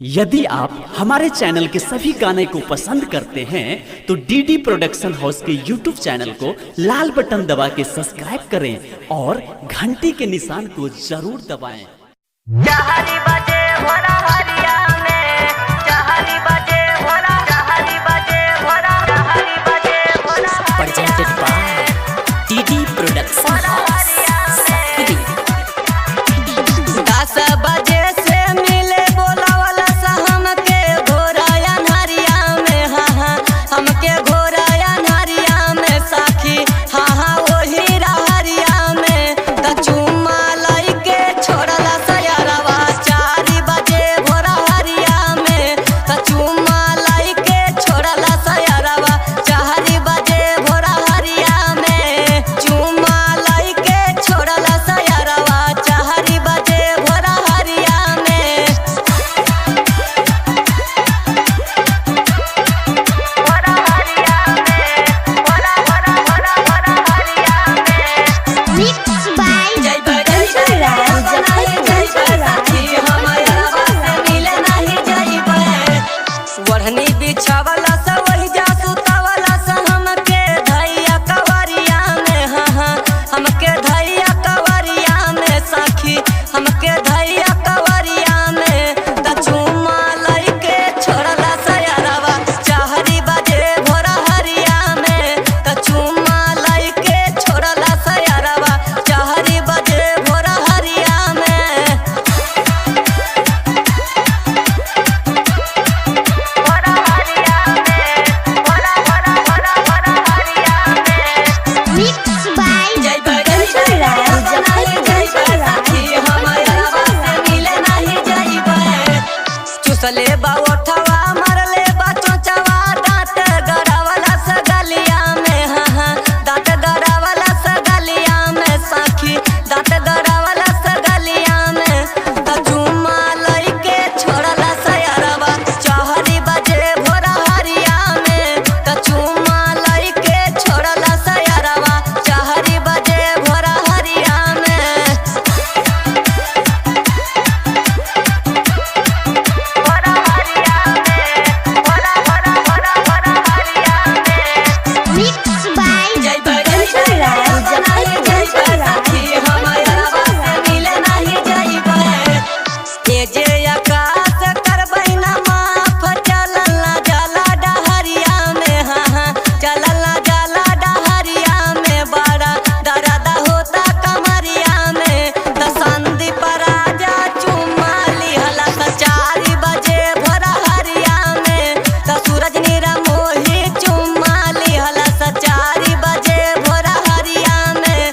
यदि आप हमारे चैनल के सभी गाने को पसंद करते हैं तो डीडी प्रोडक्शन हाउस के यूट्यूब चैनल को लाल बटन दबा के सब्सक्राइब करें और घंटी के निशान को जरूर दबाएं। जहरी बजे भोला हरिया में, जहरी बजे भोला, जहरी बजे भोला, जहरी बजे Bhola Presented by DD production house. 10 बजे से मिले बोला वाला सा हमके घोराया नरिया में, हाँ हाँ हमके घोराया नरिया में साखी, हाँ हाँ वही रहरिया में कचुमा लाई के छोड़ला सयारवा 4 बजे भोरा हरिया में, कचुमा लाई के छोड़ला सयारवा 4 बजे भोरा हरिया में, चुमा लाई के छोड़ला सयारवा 4 बजे भोरा हरिया में, भोरा हरिया में, भोरा भोरा भोरा भोरा हरिया में। Mixed by जय जय वढ़नी बिछावला सा वही जा सुतावला सा हमके धैया कवरिया में, हाँ हाँ हमके धैया कवरिया में साखी, हमके धैया कवरिया में कचुमा लाई के छोड़ला सयारवा 4 बजे भोरा हरिया में, कचुमा लाई के छोड़ला सयारवा 4 बजे भोरा हरिया में, भोरा हरिया में, भोरा भोरा भोरा भोरा हरिया में। Mixed by जय चुसले बा ओठवा मरले बा चोचवा दांत गड़ावला सगलिया में, हाँ हाँ दांत गड़ावला सगलिया में साखी, दांत गड़ावला सगलिया में कचुमा लाई के छोड़ला सयारवा 4 बजे भोरा हरिया में, कचुमा लाई के छोड़ला सयारवा 4 बजे भोरा हरिया में, भोरा हरिया में, भोरा भोरा भोरा भोरा हरिया में। Mixed by जय जे आकाश करबै ना माफ चलल ना जाला डहरिया में, हाँ हाँ चलल ना जाला डहरिया में बड़ा दर्द होता कमरिया में संदीप राजा चुमा लिहला 4 बजे भोरा हरिया में, सूरज नीरा मोही चुमा लिहला 4 बजे भोरा हरिया में,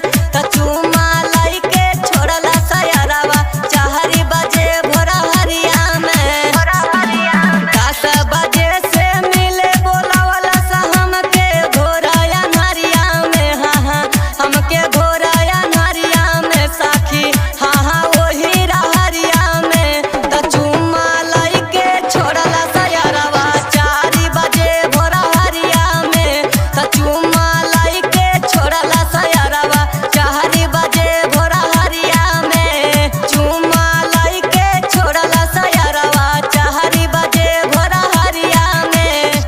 चुमा लाई के छोड़ला सयारवा 4 बजे भोरा हरिया में, भोरा हरिया में। 10 बजे से मिले बोला वाला सा हमके घोराया नरिया में, हाँ हाँ हमके घोराया नरिया में साखी, हाँ हाँ वही रहरिया में कचुमा लाई के छोड़ला सयारवा 4 बजे भोरा हरिया में, कचुमा लाई के छोड़ला सयारवा 4 बजे भोरा हरिया में, चुमा लाई के छोड़ला सयारवा 4 बजे भोरा हरिया में।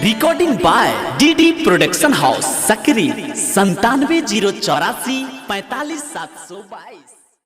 Recording by DD production house Sakri 97 084 45 722।